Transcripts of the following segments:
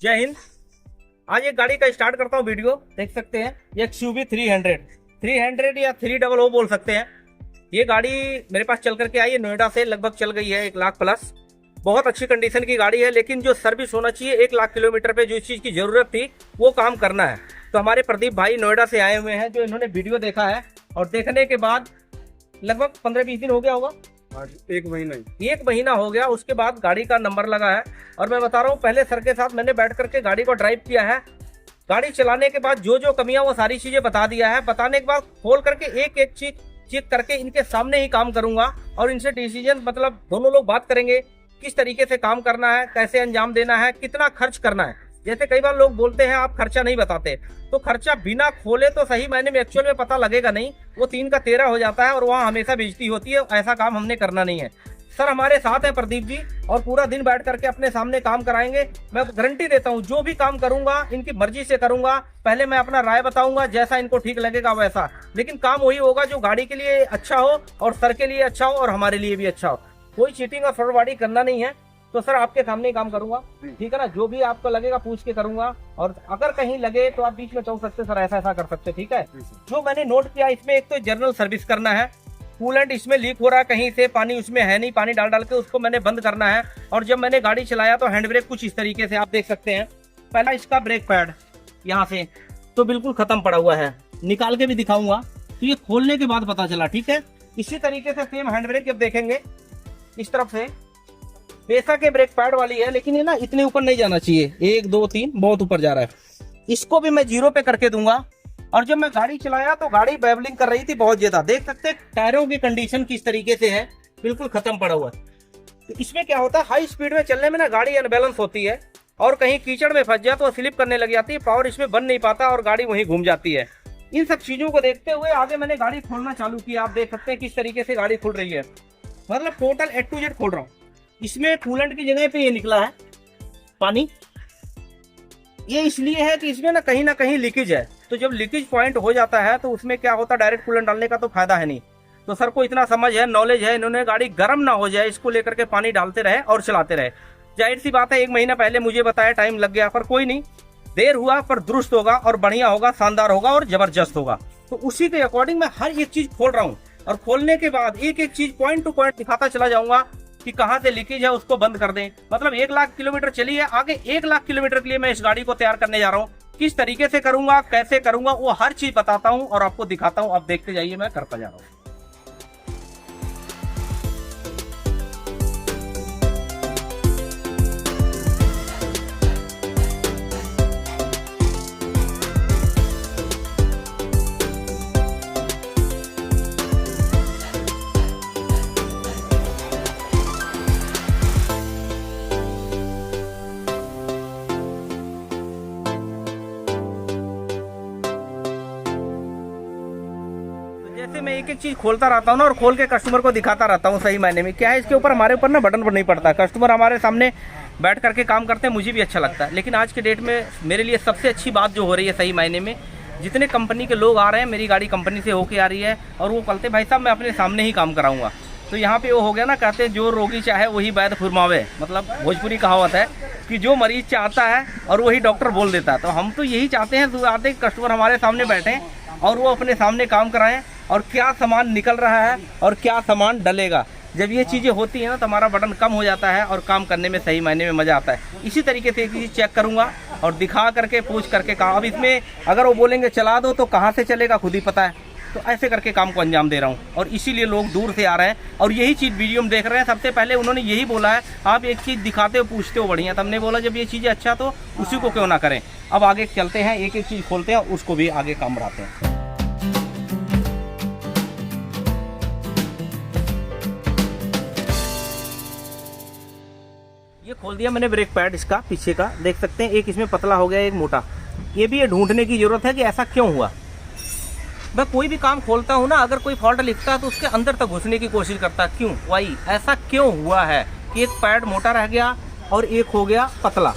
जय हिंद। आज एक गाड़ी का स्टार्ट करता हूँ वीडियो। देख सकते हैं ये XUV 300 या 300 बोल सकते हैं। ये गाड़ी मेरे पास चल करके आई है, नोएडा से लगभग चल गई है 1 लाख प्लस। बहुत अच्छी कंडीशन की गाड़ी है, लेकिन जो सर्विस होना चाहिए 1 लाख किलोमीटर पे जो इस चीज़ की ज़रूरत थी वो काम करना है। तो हमारे प्रदीप भाई नोएडा से आए हुए हैं, जो इन्होंने वीडियो देखा है और देखने के बाद लगभग 15-20 दिन हो गया होगा, आज 1 महीना हो गया। उसके बाद गाड़ी का नंबर लगा है और मैं बता रहा हूँ, पहले सर के साथ मैंने बैठ करके गाड़ी को ड्राइव किया है। गाड़ी चलाने के बाद जो जो कमियां वो सारी चीजें बता दिया है। बताने के बाद खोल करके एक एक चीज चेक करके इनके सामने ही काम करूंगा और इनसे डिसीजन मतलब दोनों लोग बात करेंगे किस तरीके से काम करना है, कैसे अंजाम देना है, कितना खर्च करना है। जैसे कई बार लोग बोलते हैं आप खर्चा नहीं बताते, तो खर्चा बिना खोले तो सही मायने में एक्चुअल में पता लगेगा नहीं। वो 3 का 13 हो जाता है और वहाँ हमेशा बेइज्जती होती है। ऐसा काम हमने करना नहीं है। सर हमारे साथ हैं प्रदीप जी, और पूरा दिन बैठ करके अपने सामने काम कराएंगे। मैं गारंटी देता हूँ जो भी काम करूंगा इनकी मर्जी से करूंगा। पहले मैं अपना राय बताऊंगा, जैसा इनको ठीक लगेगा वैसा, लेकिन काम वही होगा जो गाड़ी के लिए अच्छा हो और सर के लिए अच्छा हो और हमारे लिए भी अच्छा हो। कोई चीटिंग और फ्रॉडबाजी करना नहीं है। तो सर आपके सामने ही काम करूंगा, ठीक है ना। जो भी आपको लगेगा पूछ के करूंगा, और अगर कहीं लगे तो आप बीच में चल सकते, सर ऐसा ऐसा कर सकते, ठीक है। जो मैंने नोट किया, इसमें एक तो जनरल सर्विस करना है। कूलेंट इसमें लीक हो रहा है कहीं से, पानी उसमें है नहीं, पानी डाल डाल के उसको मैंने बंद करना है। और जब मैंने गाड़ी चलाया तो हैंड ब्रेक कुछ इस तरीके से आप देख सकते हैं। पहला इसका ब्रेक पैड यहाँ से तो बिल्कुल खत्म पड़ा हुआ है, निकाल के भी दिखाऊंगा। तो ये खोलने के बाद पता चला, ठीक है। इसी तरीके से सेम हैंड ब्रेक जब देखेंगे इस तरफ से पेसा के ब्रेक पैड वाली है, लेकिन ये ना इतने ऊपर नहीं जाना चाहिए। 1 2 3 बहुत ऊपर जा रहा है। इसको भी मैं 0 पे करके दूंगा। और जब मैं गाड़ी चलाया तो गाड़ी बैबलिंग कर रही थी बहुत ज्यादा। देख सकते हैं टायरों की कंडीशन किस तरीके से है, बिल्कुल खत्म पड़ा हुआ है। तो इसमें क्या होता है, हाई स्पीड में चलने में ना गाड़ी अनबैलेंस होती है और कहीं कीचड़ में फंस जाए तो स्लिप करने लग जाती है, पावर इसमें बन नहीं पाता और गाड़ी वहीं घूम जाती है। इन सब चीजों को देखते हुए आगे मैंने गाड़ी खोलना चालू किया। आप देख सकते हैं किस तरीके से गाड़ी खुल रही है, मतलब टोटल A to Z खोल रहा हूँ। इसमें कूलेंट की जगह पे ये निकला है पानी। ये इसलिए है कि इसमें ना कहीं लीकेज है। तो जब लीकेज पॉइंट हो जाता है तो उसमें क्या होता है, डायरेक्ट कूलेंट डालने का तो फायदा है नहीं। तो सर को इतना समझ है, नॉलेज है, इन्होंने गाड़ी गर्म ना हो जाए इसको लेकर के पानी डालते रहे और चलाते रहे। जाहिर सी बात है 1 महीना पहले मुझे बताया, टाइम लग गया, पर कोई नहीं, देर हुआ पर दुरुस्त होगा और बढ़िया होगा, शानदार होगा और जबरदस्त होगा। तो उसी के अकॉर्डिंग मैं हर एक चीज खोल रहा हूँ और खोलने के बाद एक एक चीज पॉइंट टू पॉइंट दिखाता चला जाऊंगा कि कहां से लीकेज है उसको बंद कर दें। मतलब 1 लाख किलोमीटर चली है, आगे 1 लाख किलोमीटर के लिए मैं इस गाड़ी को तैयार करने जा रहा हूँ। किस तरीके से करूंगा, कैसे करूंगा, वो हर चीज बताता हूँ और आपको दिखाता हूँ। आप देखते जाइए मैं करता जा रहा हूँ। जैसे मैं एक एक चीज खोलता रहता हूँ ना और खोल के कस्टमर को दिखाता रहता हूँ, सही मायने में क्या है, इसके ऊपर हमारे ऊपर ना बटन पर नहीं पड़ता। कस्टमर हमारे सामने बैठ करके काम करते हैं, मुझे भी अच्छा लगता है। लेकिन आज के डेट में मेरे लिए सबसे अच्छी बात जो हो रही है, सही मायने में जितने कंपनी के लोग आ रहे हैं, मेरी गाड़ी कंपनी से होके आ रही है और वो कहते भाई साहब मैं अपने सामने ही काम कराऊंगा। तो यहाँ पे वो हो गया ना, कहते हैं जो रोगी चाहे वही वैद्य फुरमावे, मतलब भोजपुरी कहावत है कि जो मरीज चाहता है और वही डॉक्टर बोल देता है। तो हम तो यही चाहते हैं, आते कस्टमर हमारे सामने बैठे और वो अपने सामने काम कराएं और क्या सामान निकल रहा है और क्या सामान डलेगा। जब ये चीज़ें होती हैं ना तो हमारा बटन कम हो जाता है और काम करने में सही मायने में मज़ा आता है। इसी तरीके से एक चीज़ चेक करूँगा और दिखा करके पूछ करके कहा। अब इसमें अगर वो बोलेंगे चला दो तो कहाँ से चलेगा खुद ही पता है। तो ऐसे करके काम को अंजाम दे रहा हूँ और इसीलिए लोग दूर से आ रहे हैं और यही चीज़ वीडियो में देख रहे हैं। सबसे पहले उन्होंने यही बोला है, आप एक चीज़ दिखाते हो पूछते हो बढ़िया। तो हमने बोला जब ये चीज़ें अच्छा तो उसी को क्यों ना करें। अब आगे चलते हैं, एक एक चीज़ खोलते हैं, उसको भी आगे काम बढ़ाते हैं। ये खोल दिया मैंने ब्रेक पैड, इसका पीछे का देख सकते हैं, एक इसमें पतला हो गया एक मोटा। ये भी ये ढूंढने की जरूरत है कि ऐसा क्यों हुआ। मैं कोई भी काम खोलता हूँ ना, अगर कोई फॉल्ट लिखता है तो उसके अंदर तक घुसने की कोशिश करता है, क्यों वाई ऐसा क्यों हुआ है कि एक पैड मोटा रह गया और एक हो गया पतला।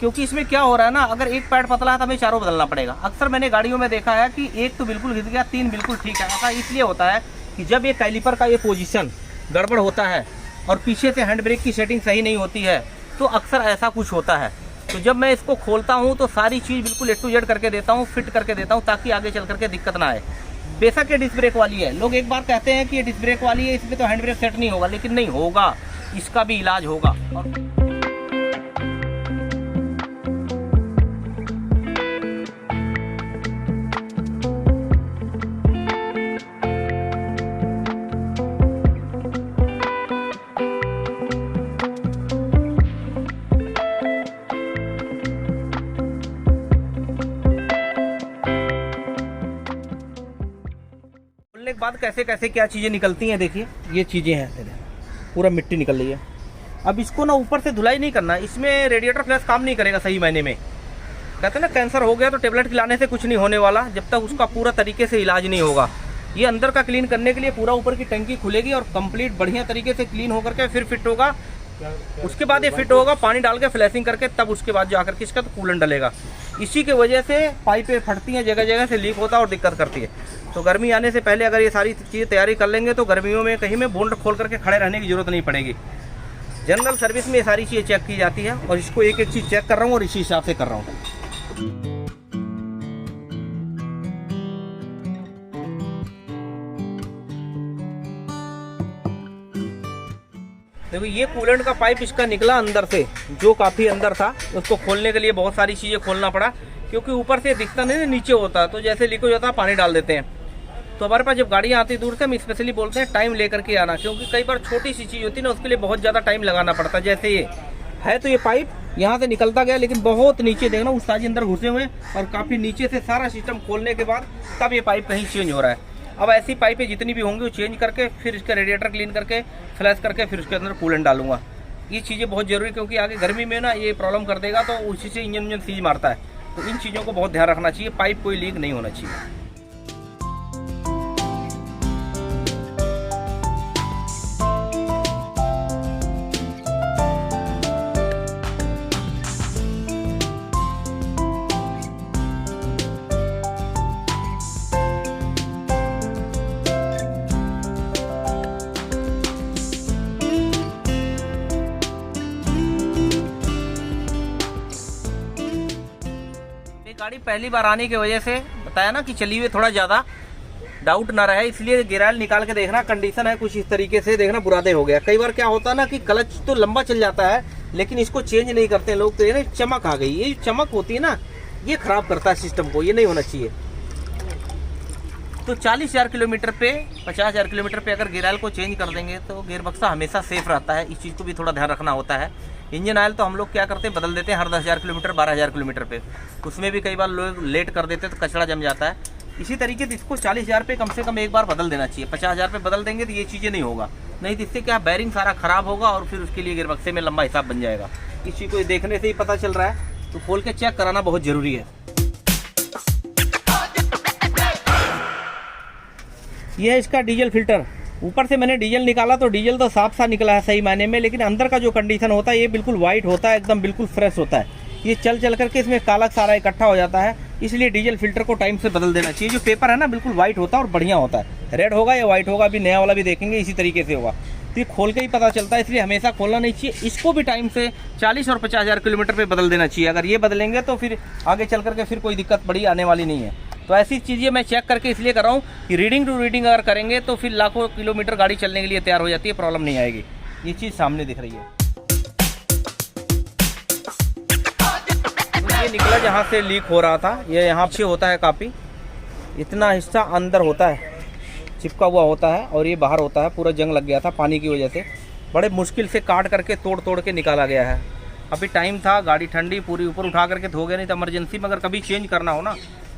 क्योंकि इसमें क्या हो रहा है ना, अगर एक पैड पतला है तो हमें चारों बदलना पड़ेगा। अक्सर मैंने गाड़ियों में देखा है कि एक तो बिल्कुल घिस गया, 3 बिल्कुल ठीक है। ऐसा इसलिए होता है कि जब ये कैलिपर का ये पोजीशन गड़बड़ होता है और पीछे से हैंड ब्रेक की सेटिंग सही नहीं होती है तो अक्सर ऐसा कुछ होता है। तो जब मैं इसको खोलता हूँ तो सारी चीज़ बिल्कुल A to Z करके देता हूँ, फिट करके देता हूँ, ताकि आगे चल करके दिक्कत ना आए। बेशक ये डिस्क ब्रेक वाली है, लोग एक बार कहते हैं कि ये डिस्क ब्रेक वाली है, इसमें तो हैंड ब्रेक सेट नहीं होगा, लेकिन नहीं होगा, इसका भी इलाज होगा। और खोलने के बाद कैसे कैसे क्या चीज़ें निकलती हैं, देखिए ये चीज़ें हैं, पूरा मिट्टी निकल रही है। अब इसको ना ऊपर से धुलाई नहीं करना, इसमें रेडिएटर फ्लैश काम नहीं करेगा सही मायने में। कहते हैं ना कैंसर हो गया तो टेबलेट खिलाने से कुछ नहीं होने वाला, जब तक उसका पूरा तरीके से इलाज नहीं होगा। ये अंदर का क्लीन करने के लिए पूरा ऊपर की टंकी खुलेगी और कंप्लीट बढ़िया तरीके से क्लीन होकर के फिर फिट होगा। उसके बाद ये फिट होगा, पानी डाल के फ्लैशिंग करके, तब उसके बाद जाकर के इसका तो कूलेंट डलेगा। इसी की वजह से पाइपें फटती हैं, जगह जगह से लीक होता है और दिक्कत करती है। तो गर्मी आने से पहले अगर ये सारी चीज़ें तैयारी कर लेंगे तो गर्मियों में कहीं में बोल्ट खोल करके खड़े रहने की जरूरत नहीं पड़ेगी। जनरल सर्विस में ये सारी चीज़ें चेक की जाती है और इसको एक एक चीज़ चेक कर रहा हूँ और इसी हिसाब से कर रहा हूँ। देखो ये कूलेंट का पाइप इसका निकला अंदर से, जो काफ़ी अंदर था। उसको खोलने के लिए बहुत सारी चीज़ें खोलना पड़ा, क्योंकि ऊपर से दिखता नहीं, नीचे होता, तो जैसे लीक हो जाता है पानी डाल देते हैं। तो हमारे पास जब गाड़ियाँ आती दूर से, हम स्पेशली बोलते हैं टाइम लेकर के आना, क्योंकि कई बार छोटी सी चीज़ होती है ना, उसके लिए बहुत ज़्यादा टाइम लगाना पड़ता है। जैसे ये है, तो ये पाइप यहाँ से निकलता गया, लेकिन बहुत नीचे देखना उस ताजी अंदर घुसे हुए और काफ़ी नीचे से सारा सिस्टम खोलने के बाद तब ये पाइप कहीं चेंज हो रहा है। अब ऐसी पाइपें जितनी भी होंगी वो चेंज करके फिर इसका रेडिएटर क्लीन करके फ्लैश करके फिर उसके अंदर कूलेंट डालूंगा। ये चीज़ें बहुत ज़रूरी, क्योंकि आगे गर्मी में ना ये प्रॉब्लम कर देगा, तो उसी से इंजन सीज मारता है। तो इन चीज़ों को बहुत ध्यान रखना चाहिए, पाइप कोई लीक नहीं होना चाहिए। गाड़ी पहली बार आने की वजह से बताया ना कि चली हुई थोड़ा ज़्यादा डाउट ना रहे, इसलिए गिरायल निकाल के देखना, कंडीशन है कुछ इस तरीके से, देखना बुरादे हो गया। कई बार क्या होता है ना कि क्लच तो लंबा चल जाता है, लेकिन इसको चेंज नहीं करते लोग, तो ये ना चमक आ गई, ये चमक होती है ना, ये खराब करता है सिस्टम को, ये नहीं होना चाहिए। तो 40,000 किलोमीटर पे 50,000 किलोमीटर पे अगर गिरायल को चेंज कर देंगे तो गियर बक्सा हमेशा सेफ रहता है। इस चीज़ को भी थोड़ा ध्यान रखना होता है। इंजन ऑयल तो हम लोग क्या करते हैं, बदल देते हैं हर 10,000 किलोमीटर 12,000 किलोमीटर पे, उसमें भी कई बार लोग लेट कर देते हैं तो कचरा जम जाता है। इसी तरीके से इसको 40,000 पे कम से कम एक बार बदल देना चाहिए। 50,000 पे बदल देंगे तो ये चीज़ें नहीं होगा, नहीं तो इससे क्या बैरिंग सारा खराब होगा और फिर उसके लिए गियर बक्से में लंबा हिसाब बन जाएगा। इस चीज़ को देखने से ही पता चल रहा है, तो खोल के चेक कराना बहुत ज़रूरी है। ये है इसका डीजल फिल्टर। ऊपर से मैंने डीजल निकाला तो डीजल तो साफ सा निकला है सही मायने में, लेकिन अंदर का जो कंडीशन होता है ये बिल्कुल वाइट होता है, एकदम बिल्कुल फ्रेश होता है। ये चल चल करके इसमें काला सारा इकट्ठा हो जाता है, इसलिए डीजल फिल्टर को टाइम से बदल देना चाहिए। जो पेपर है ना बिल्कुल वाइट होता है और बढ़िया होता है, रेड होगा या वाइट होगा, अभी नया वाला भी देखेंगे इसी तरीके से होगा। तो ये खोल के ही पता चलता है, इसलिए हमेशा खोलना नहीं चाहिए। इसको भी टाइम से 40 और 50,000 किलोमीटर पे बदल देना चाहिए। अगर ये बदलेंगे तो फिर आगे चल करके फिर कोई दिक्कत बड़ी आने वाली नहीं है। तो ऐसी चीज़ें मैं चेक करके इसलिए कर रहा हूँ कि रीडिंग टू रीडिंग अगर करेंगे तो फिर लाखों किलोमीटर गाड़ी चलने के लिए तैयार हो जाती है, प्रॉब्लम नहीं आएगी। ये चीज़ सामने दिख रही है। तो ये निकला जहाँ से लीक हो रहा था, ये यहाँ से होता है काफ़ी, इतना हिस्सा अंदर होता है, चिपका हुआ होता है और ये बाहर होता है। पूरा जंग लग गया था पानी की वजह से, बड़े मुश्किल से काट करके तोड़ तोड़ के निकाला गया है। अभी टाइम था, गाड़ी ठंडी, पूरी ऊपर उठा करके धो गया, नहीं तो इमरजेंसी में अगर कभी चेंज करना हो ना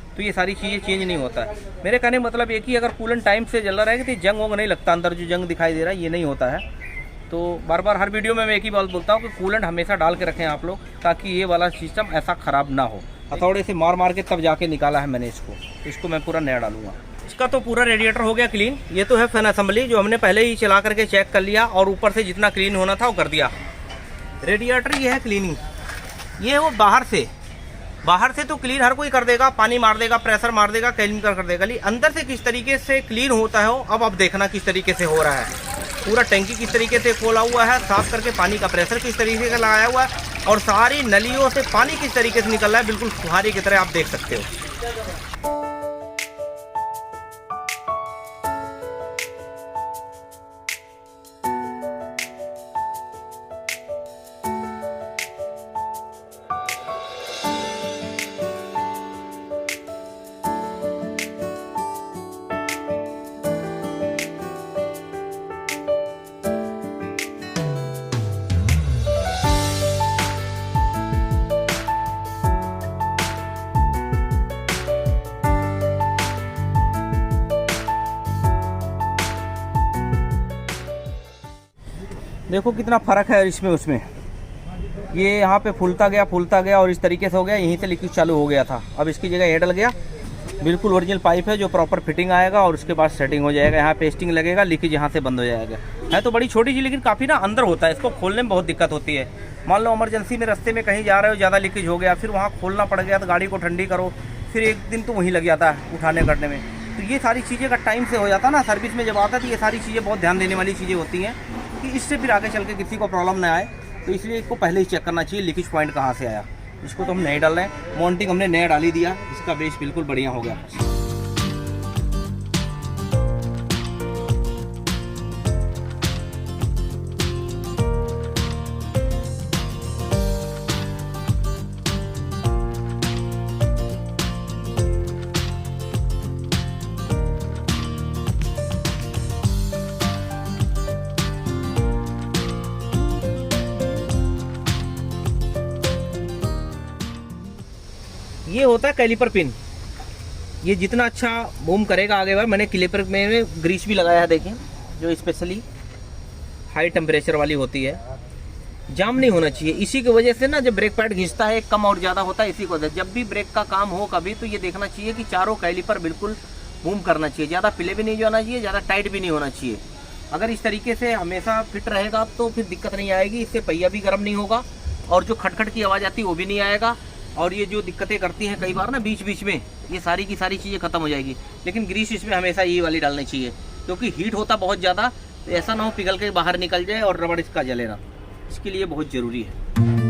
तो ये सारी चीज़ें चेंज नहीं होता है। मेरे कहने मतलब एक ही, अगर कूलेंट टाइम से जल रहा रहेगा तो जंग वंग नहीं लगता, अंदर जो जंग दिखाई दे रहा है ये नहीं होता है। तो बार बार हर वीडियो में मैं एक ही बात बोलता हूँ कि कूलेंट हमेशा डाल के रखें आप लोग, ताकि ये वाला सिस्टम ऐसा ख़राब ना हो। हथौड़े से मार मार के तब जाके निकाला है मैंने इसको मैं पूरा नया डालूंगा। इसका तो पूरा रेडिएटर हो गया क्लीन। ये तो है फैन असेंबली, जो हमने पहले ही चला करके चेक कर लिया और ऊपर से जितना क्लीन होना था वो कर दिया। रेडिएटर ये है क्लीनिंग, ये है वो बाहर से तो क्लीन हर कोई कर देगा, पानी मार देगा, प्रेशर मार देगा, क्लीन कर देगा। लेकिन अंदर से किस तरीके से क्लीन होता है अब देखना किस तरीके से हो रहा है। पूरा टैंकी किस तरीके से खोला हुआ है, साफ करके पानी का प्रेशर किस तरीके से लगाया हुआ है और सारी नलियों से पानी किस तरीके से निकल रहा है, बिल्कुल फुहारे की तरह आप देख सकते हो। देखो कितना फ़र्क है इसमें उसमें, ये यहाँ पे फूलता गया और इस तरीके से हो गया, यहीं से लीकेज चालू हो गया था। अब इसकी जगह ये डल गया, बिल्कुल ओरिजिनल पाइप है जो प्रॉपर फिटिंग आएगा और उसके बाद सेटिंग हो जाएगा, यहाँ पेस्टिंग लगेगा, लीकेज यहाँ से बंद हो जाएगा। है तो बड़ी छोटी सी लेकिन काफ़ी ना अंदर होता है, इसको खोलने में बहुत दिक्कत होती है। मान लो इमरजेंसी में रास्ते में कहीं जा रहे हो, ज़्यादा लीकेज हो गया, फिर वहाँ खोलना पड़ गया तो गाड़ी को ठंडी करो, फिर एक दिन तो वहीं लग जाता है उठाने करने में। तो ये सारी चीज़ें का टाइम से हो जाता ना, सर्विस में जब आता है तो ये सारी चीज़ें बहुत ध्यान देने वाली चीज़ें होती हैं कि इससे फिर आगे चल के किसी को प्रॉब्लम ना आए। तो इसलिए इसको पहले ही चेक करना चाहिए लीकेज पॉइंट कहाँ से आया। इसको तो हम नहीं डाल रहे हैं, माउंटिंग हमने नया डाल ही दिया, इसका बेस बिल्कुल बढ़िया हो गया। ये होता है कैलिपर पिन, ये जितना अच्छा मूव करेगा आगे बार। मैंने कैलिपर में ग्रीस भी लगाया है, देखिए, जो स्पेशली हाई टेम्परेचर वाली होती है, जाम नहीं होना चाहिए। इसी की वजह से ना जब ब्रेक पैड घिसता है कम और ज़्यादा होता है, इसी को वजह। जब भी ब्रेक का काम हो कभी तो ये देखना चाहिए कि चारों कैलिपर बिल्कुल मूव करना चाहिए, ज़्यादा पिले भी नहीं जाना चाहिए, ज़्यादा टाइट भी नहीं होना चाहिए। अगर इस तरीके से हमेशा फिट रहेगा तो फिर दिक्कत नहीं आएगी, इससे पहिया भी गर्म नहीं होगा और जो खटखट की आवाज़ आती है वो भी नहीं आएगा। और ये जो दिक्कतें करती हैं कई बार ना बीच बीच में, ये सारी की सारी चीज़ें खत्म हो जाएगी। लेकिन ग्रीस इसमें हमेशा ये वाली डालनी चाहिए, क्योंकि हीट होता बहुत ज़्यादा, तो ऐसा ना हो पिघल के बाहर निकल जाए और रबड़ इसका जले ना, इसके लिए बहुत ज़रूरी है।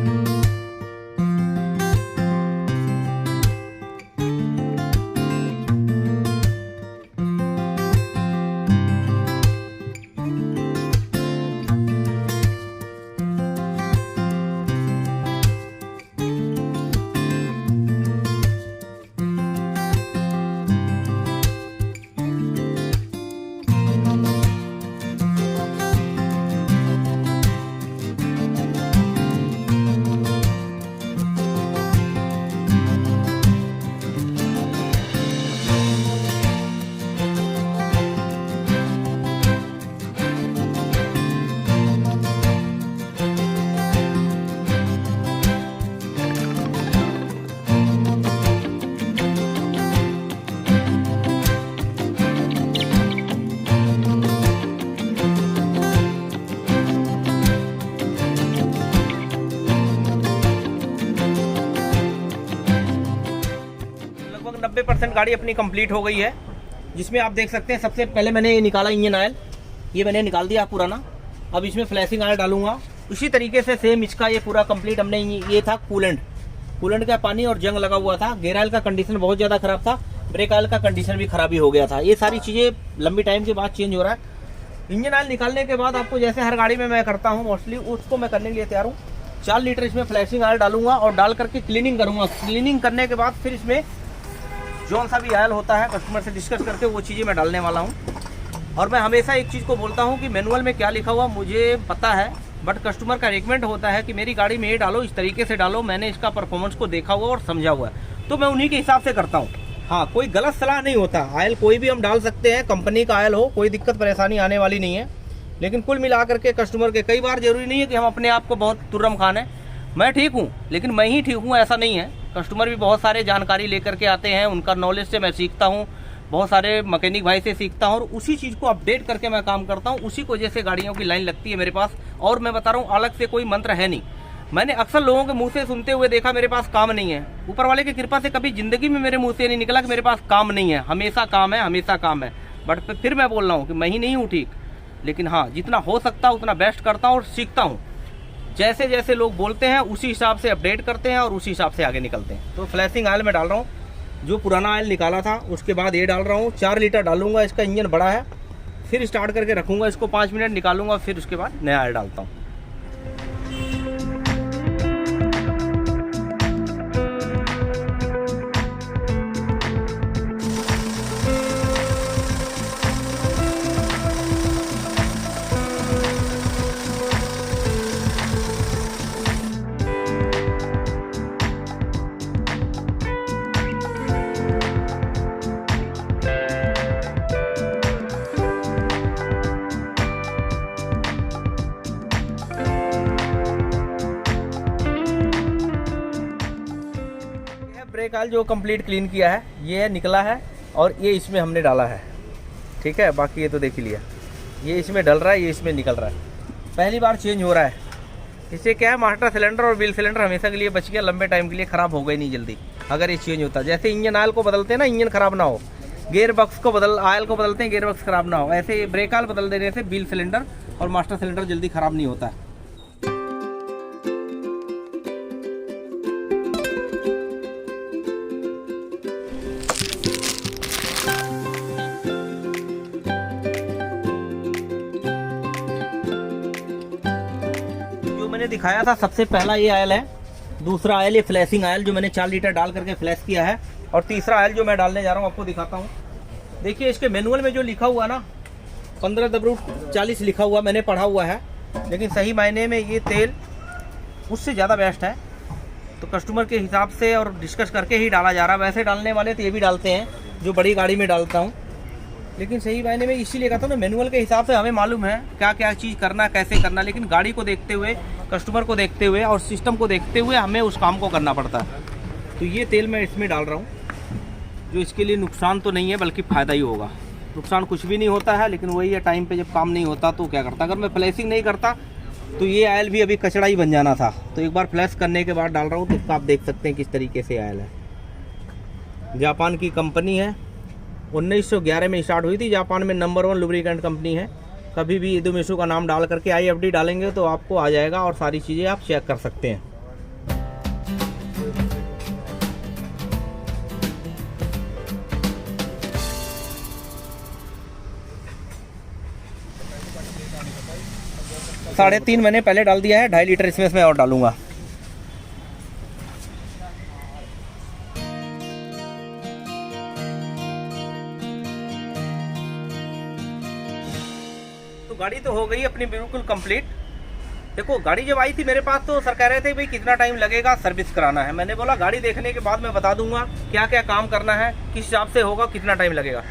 लगभग 90% गाड़ी अपनी कंप्लीट हो गई है, जिसमें आप देख सकते हैं सबसे पहले मैंने ये निकाला इंजन ऑयल, ये मैंने निकाल दिया पुराना। अब इसमें फ्लैशिंग ऑयल डालूंगा। उसी तरीके से सेम इसका ये पूरा कंप्लीट हमने, ये था कूलेंट का पानी और जंग लगा हुआ था। गेयर ऑयल का कंडीशन बहुत ज़्यादा खराब था, ब्रेक ऑयल का कंडीशन भी खराबी हो गया था। ये सारी चीज़ें लंबी टाइम के बाद चेंज हो रहा है। इंजन ऑयल निकालने के बाद आपको जैसे हर गाड़ी में मैं करता हूँ मोस्टली, उसको मैं करने के लिए तैयार हूँ। 4 लीटर इसमें फ्लैशिंग ऑयल डालूंगा और डाल करके क्लीनिंग करूँगा। क्लीनिंग करने के बाद फिर इसमें जौन सा भी ऑयल होता है कस्टमर से डिस्कस करके वो चीज़ें मैं डालने वाला हूँ। और मैं हमेशा एक चीज़ को बोलता हूँ कि मैनुअल में क्या लिखा हुआ मुझे पता है, बट कस्टमर का रिकमेंड होता है कि मेरी गाड़ी में ये डालो, इस तरीके से डालो, मैंने इसका परफॉर्मेंस को देखा हुआ और समझा हुआ है, तो मैं उन्हीं के हिसाब से करता हूँ। हाँ, कोई गलत सलाह नहीं होता। ऑयल कोई भी हम डाल सकते हैं, कंपनी का ऑयल हो, कोई दिक्कत परेशानी आने वाली नहीं है। लेकिन कुल मिला करके कस्टमर के कई बार जरूरी नहीं है कि हम अपने आप को बहुत तुर्रम खान है, मैं ठीक हूँ लेकिन मैं ही ठीक हूँ ऐसा नहीं है। कस्टमर भी बहुत सारे जानकारी लेकर के आते हैं, उनका नॉलेज से मैं सीखता हूँ, बहुत सारे मैकेनिक भाई से सीखता हूँ और उसी चीज़ को अपडेट करके मैं काम करता हूँ। उसी की वजह से गाड़ियों की लाइन लगती है मेरे पास। और मैं बता रहा हूँ, अलग से कोई मंत्र है नहीं। मैंने अक्सर लोगों के मुंह से सुनते हुए देखा मेरे पास काम नहीं है। ऊपर वाले की कृपा से कभी जिंदगी में मेरे मुंह से नहीं निकला कि मेरे पास काम नहीं है। हमेशा काम है, हमेशा काम है। बट फिर मैं बोल रहा हूँ कि मैं ही नहीं हूँ ठीक। लेकिन हाँ जितना हो सकता है उतना बेस्ट करता हूँ और सीखता हूँ। जैसे जैसे लोग बोलते हैं उसी हिसाब से अपडेट करते हैं और उसी हिसाब से आगे निकलते हैं। तो फ्लैशिंग ऑयल में डाल रहा हूँ, जो पुराना ऑयल निकाला था उसके बाद ये डाल रहा हूँ। 4 लीटर डालूंगा, इसका इंजन बड़ा है। फिर स्टार्ट करके रखूँगा इसको 5 मिनट, निकालूंगा, फिर उसके बाद नया ऑयल डालता हूँ। ब्रेक ऑयल जो कंप्लीट क्लीन किया है ये निकला है और ये इसमें हमने डाला है, ठीक है। बाकी ये तो देख ही लिया, ये इसमें डल रहा है, ये इसमें निकल रहा है। पहली बार चेंज हो रहा है। इससे क्या है, मास्टर सिलेंडर और व्हील सिलेंडर हमेशा के लिए बच गया, लंबे टाइम के लिए ख़राब हो गई नहीं जल्दी अगर ये चेंज होता। जैसे इंजन ऑयल को बदलते हैं ना, इंजन ख़राब ना हो, गेयर बॉक्स को ऑयल को बदलते हैं, गेयर बॉक्स ख़राब ना हो, ऐसे ब्रेक ऑयल बदल देने से व्हील सिलेंडर और मास्टर सिलेंडर जल्दी ख़राब नहीं होता है। मैंने दिखाया था सबसे पहला ये ऑयल है, दूसरा ऑयल ये फ्लैशिंग ऑयल जो मैंने 4 लीटर डाल करके फ्लैश किया है, और तीसरा ऑयल जो मैं डालने जा रहा हूँ आपको दिखाता हूँ। देखिए इसके मैनुअल में जो लिखा हुआ ना 15W40 लिखा हुआ मैंने पढ़ा हुआ है, लेकिन सही मायने में ये तेल उससे ज़्यादा बेस्ट है। तो कस्टमर के हिसाब से और डिस्कस करके ही डाला जा रहा है। वैसे डालने वाले तो ये भी डालते हैं जो बड़ी गाड़ी में डालता हूँ, लेकिन सही मायने में इसीलिए कहता हूँ ना, मैनुअल के हिसाब से हमें मालूम है क्या क्या चीज़ करना, कैसे करना, लेकिन गाड़ी को देखते हुए, कस्टमर को देखते हुए और सिस्टम को देखते हुए हमें उस काम को करना पड़ता है। तो ये तेल मैं इसमें डाल रहा हूँ, जो इसके लिए नुकसान तो नहीं है बल्कि फ़ायदा ही होगा। नुकसान कुछ भी नहीं होता है, लेकिन वही है टाइम पे जब काम नहीं होता तो क्या करता। अगर मैं फ्लैशिंग नहीं करता तो ये ऑयल भी अभी कचड़ा ही बन जाना था। तो एक बार फ्लैश करने के बाद डाल रहा हूँ, तो आप देख सकते हैं किस तरीके से ऑयल है। जापान की कंपनी है, 1911 में स्टार्ट हुई थी। जापान में नंबर 1 लुब्रिकेंट कंपनी है। कभी भी इदोमेशु का नाम डाल करके IFD डालेंगे तो आपको आ जाएगा और सारी चीज़ें आप चेक कर सकते हैं। साढ़े 3 मैंने पहले डाल दिया है, 2.5 लीटर इसमें मैं और डालूंगा। गाड़ी तो हो गई अपनी बिल्कुल कंप्लीट। देखो गाड़ी जब आई थी मेरे पास तो सर कह रहे थे भाई कितना टाइम लगेगा, सर्विस कराना है। मैंने बोला गाड़ी देखने के बाद मैं बता दूंगा क्या क्या काम करना है, किस हिसाब से होगा, कितना टाइम लगेगा।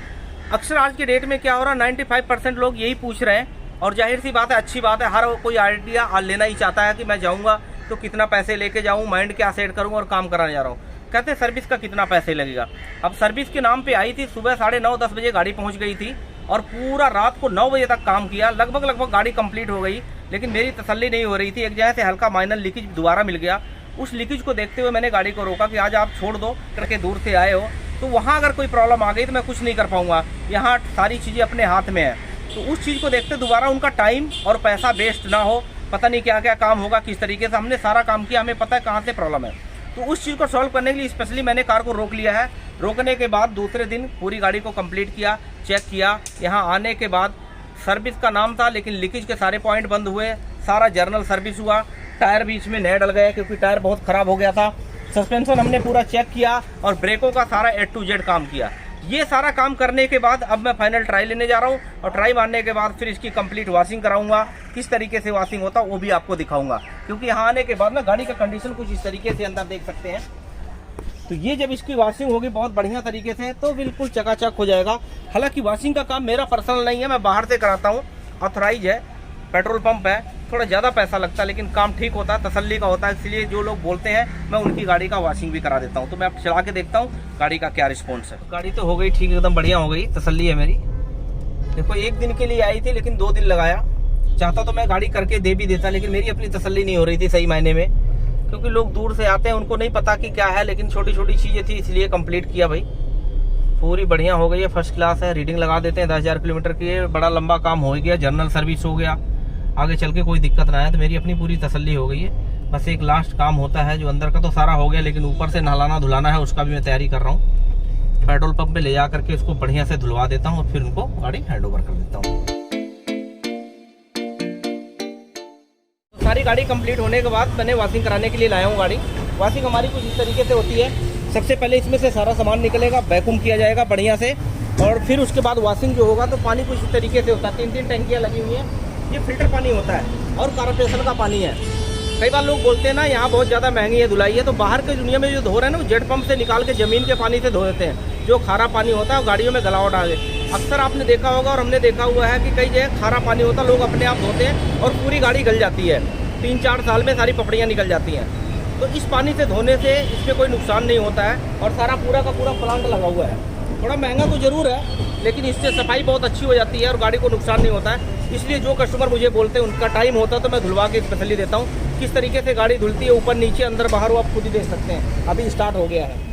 अक्सर आज के डेट में क्या हो रहा है, 95% लोग यही पूछ रहे हैं, और जाहिर सी बात है, अच्छी बात है, हर कोई आइडिया लेना ही चाहता है कि मैं जाऊँगा तो कितना पैसे लेके जाऊँ, माइंड क्या सेट करूँ और काम कराने जा रहा हूँ। कहते हैं सर्विस का कितना पैसे लगेगा। अब सर्विस के नाम पे आई थी, सुबह 9:30-10 बजे गाड़ी पहुँच गई थी और पूरा रात को 9 बजे तक काम किया। लगभग गाड़ी कंप्लीट हो गई, लेकिन मेरी तसल्ली नहीं हो रही थी। एक जगह से हल्का माइनर लीकेज दोबारा मिल गया। उस लीकेज को देखते हुए मैंने गाड़ी को रोका कि आज आप छोड़ दो करके, दूर से आए हो तो वहाँ अगर कोई प्रॉब्लम आ गई तो मैं कुछ नहीं कर पाऊँगा। यहाँ सारी चीज़ें अपने हाथ में है। तो उस चीज़ को देखते दोबारा उनका टाइम और पैसा वेस्ट ना हो, पता नहीं क्या क्या काम होगा, किस तरीके से। हमने सारा काम किया, हमें पता है कहाँ से प्रॉब्लम है। तो उस चीज़ को सॉल्व करने के लिए स्पेशली मैंने कार को रोक लिया है। रोकने के बाद दूसरे दिन पूरी गाड़ी को कंप्लीट किया, चेक किया। यहाँ आने के बाद सर्विस का नाम था, लेकिन लीकेज के सारे पॉइंट बंद हुए, सारा जर्नल सर्विस हुआ। टायर भी इसमें नए डल गए क्योंकि टायर बहुत ख़राब हो गया था। सस्पेंशन हमने पूरा चेक किया और ब्रेकों का सारा A to Z काम किया। ये सारा काम करने के बाद अब मैं फाइनल ट्राई लेने जा रहा हूँ, और ट्राई मारने के बाद फिर इसकी कंप्लीट वॉशिंग कराऊंगा। किस तरीके से वॉशिंग होता है वो भी आपको दिखाऊंगा, क्योंकि यहाँ आने के बाद ना गाड़ी का कंडीशन कुछ इस तरीके से अंदर देख सकते हैं। तो ये जब इसकी वॉशिंग होगी बहुत बढ़िया तरीके से तो बिल्कुल चकाचक हो जाएगा। हालांकि वॉशिंग का काम मेरा पर्सनल नहीं है, मैं बाहर से कराता हूँ, ऑथराइज है, पेट्रोल पंप है, थोड़ा ज़्यादा पैसा लगता है लेकिन काम ठीक होता है, तसल्ली का होता है। इसलिए जो लोग बोलते हैं मैं उनकी गाड़ी का वॉशिंग भी करा देता हूँ। तो मैं अब चला के देखता हूँ गाड़ी का क्या रिस्पॉन्स है। गाड़ी तो हो गई ठीक, एकदम बढ़िया हो गई, तसल्ली है मेरी। देखो 1 दिन के लिए आई थी लेकिन 2 दिन लगाया। चाहता तो मैं गाड़ी करके दे भी देता, लेकिन मेरी अपनी तसल्ली नहीं हो रही थी सही मायने में, क्योंकि लोग दूर से आते हैं, उनको नहीं पता कि क्या है, लेकिन छोटी छोटी चीज़ें थी इसलिए कंप्लीट किया भाई। पूरी बढ़िया हो गई है, फर्स्ट क्लास है। रीडिंग लगा देते हैं 10,000 किलोमीटर की है। बड़ा लंबा काम हो गया, जर्नल सर्विस हो गया, आगे चल के कोई दिक्कत ना आए, तो मेरी अपनी पूरी तसल्ली हो गई है। बस एक लास्ट काम होता है, जो अंदर का तो सारा हो गया, लेकिन ऊपर से नहलाना धुलाना है, उसका भी मैं तैयारी कर रहा हूँ। पेट्रोल पंप पे ले जा करके इसको बढ़िया से धुलवा देता हूँ और फिर उनको गाड़ी हैंड ओवर कर देता हूँ। सारी गाड़ी कंप्लीट होने के बाद मैंने वॉशिंग कराने के लिए लाया हूँ गाड़ी। वॉशिंग हमारी कुछ इस तरीके से होती है। सबसे पहले इसमें से सारा सामान निकलेगा, वैक्यूम किया जाएगा बढ़िया से, और फिर उसके बाद वॉशिंग जो होगा तो पानी कुछ इस तरीके से होता है। 3-3 टंकियाँ लगी हुई हैं। ये फिल्टर पानी होता है और कॉर्पोरेशन का पानी है। कई बार लोग बोलते हैं ना यहाँ बहुत ज़्यादा महंगी है धुलाई है, तो बाहर की दुनिया में जो धो रहे हैं ना, वो जेट पंप से निकाल के ज़मीन के पानी से धो देते हैं। जो खारा पानी होता है वो गाड़ियों में गलावट आ गई। अक्सर आपने देखा होगा और हमने देखा हुआ है कि कई जगह खारा पानी होता है, लोग अपने आप धोते हैं और पूरी गाड़ी गल जाती है। 3-4 साल में सारी पपड़ियाँ निकल जाती हैं। तो इस पानी से धोने से इसमें कोई नुकसान नहीं होता है और सारा पूरा का पूरा प्लांट लगा हुआ है। थोड़ा महंगा तो ज़रूर है, लेकिन इससे सफाई बहुत अच्छी हो जाती है और गाड़ी को नुकसान नहीं होता है। इसलिए जो कस्टमर मुझे बोलते हैं, उनका टाइम होता है तो मैं धुलवा के स्पेशली देता हूँ। किस तरीके से गाड़ी धुलती है, ऊपर नीचे अंदर बाहर, वो आप खुद ही देख सकते हैं। अभी स्टार्ट हो गया है।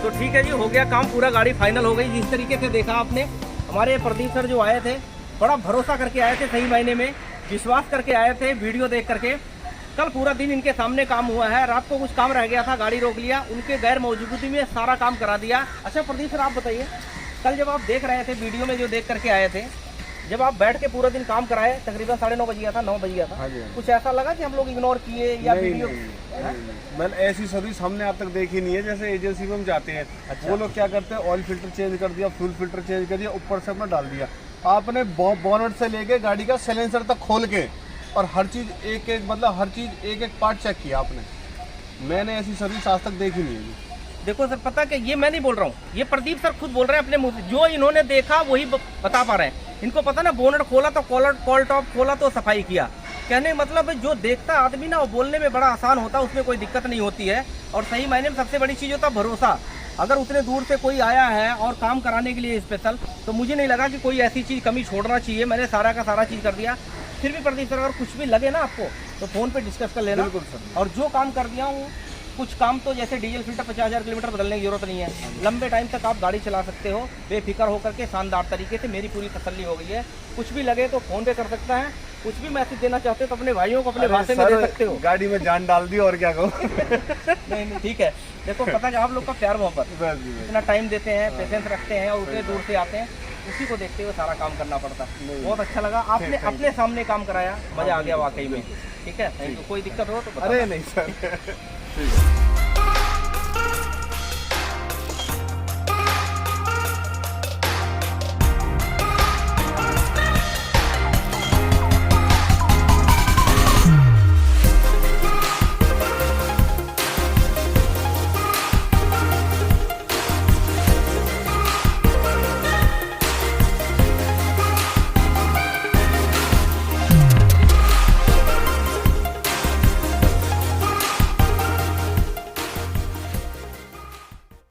तो ठीक है जी, हो गया काम पूरा, गाड़ी फाइनल हो गई। जिस तरीके से देखा आपने, हमारे प्रदीप सर जो आए थे, बड़ा भरोसा करके आए थे, सही मायने में विश्वास करके आए थे, वीडियो देख करके। कल पूरा दिन इनके सामने काम हुआ है। रात को कुछ काम रह गया था, गाड़ी रोक लिया, उनके गैर मौजूदगी में सारा काम करा दिया। अच्छा प्रदीप सर, आप बताइए, कल जब आप देख रहे थे वीडियो में, जो देख करके आए थे, जब आप बैठ के पूरा दिन काम कराए, तकरीबन 9:30 बज गया था, 9 बज गया था, कुछ ऐसा लगा कि हम लोग इग्नोर किए या वीडियो? मैंने ऐसी सर्विस हमने अब तक देखी नहीं है। जैसे एजेंसी में हम जाते हैं, वो लोग क्या करते हैं, ऑयल फिल्टर चेंज कर दिया, फ्यूल फिल्टर चेंज कर दिया, ऊपर से अपना डाल दिया। आपने बोनट से लेके गाड़ी का साइलेंसर तक खोल के और हर चीज़ एक एक, मतलब हर चीज़ एक एक पार्ट चेक किया आपने। मैंने ऐसी सर्विस आज तक देखी नहीं है। देखो सर, पता कि ये मैं नहीं बोल रहा हूँ, ये प्रदीप सर खुद बोल रहे हैं अपने मुंह से। जो इन्होंने देखा वही बता पा रहे हैं। इनको पता ना, बोनट खोला तो कॉल टॉप खोला तो सफाई किया। कहने मतलब जो देखता आदमी ना, वो बोलने में बड़ा आसान होता है, उसमें कोई दिक्कत नहीं होती है। और सही मायने में सबसे बड़ी चीज़ होता है भरोसा। अगर उतने दूर से कोई आया है और काम कराने के लिए स्पेशल, तो मुझे नहीं लगा कि कोई ऐसी चीज़ कमी छोड़ना चाहिए। मैंने सारा का सारा चीज़ कर दिया। फिर भी प्रदीप सर, अगर कुछ भी लगे ना आपको, तो फ़ोन पे डिस्कस कर लेना। और जो काम कर दिया हूँ, कुछ काम तो जैसे डीजल फिल्टर 50,000 किलोमीटर बदलने की जरूरत नहीं है। लंबे टाइम तक आप गाड़ी चला सकते हो बेफिक्र होकर के, शानदार तरीके से। मेरी पूरी तसल्ली हो गई है। कुछ भी लगे तो फ़ोन पे कर सकता है। कुछ भी मैसेज देना चाहते हो तो अपने भाइयों को अपने भाषा में दे सकते हो। गाड़ी में जान डाल दी और क्या कहूँ। नहीं ठीक है। देखो पता है आप लोग का प्यार मोहब्बत, इतना टाइम देते हैं, पेशेंस रखते हैं और उतने दूर से आते हैं, उसी को देखते हुए सारा काम करना पड़ता है। बहुत अच्छा लगा, आपने अपने सामने काम कराया, मज़ा आ गया वाकई में। ठीक है, कोई दिक्कत हो तो बताना। अरे नहीं सर।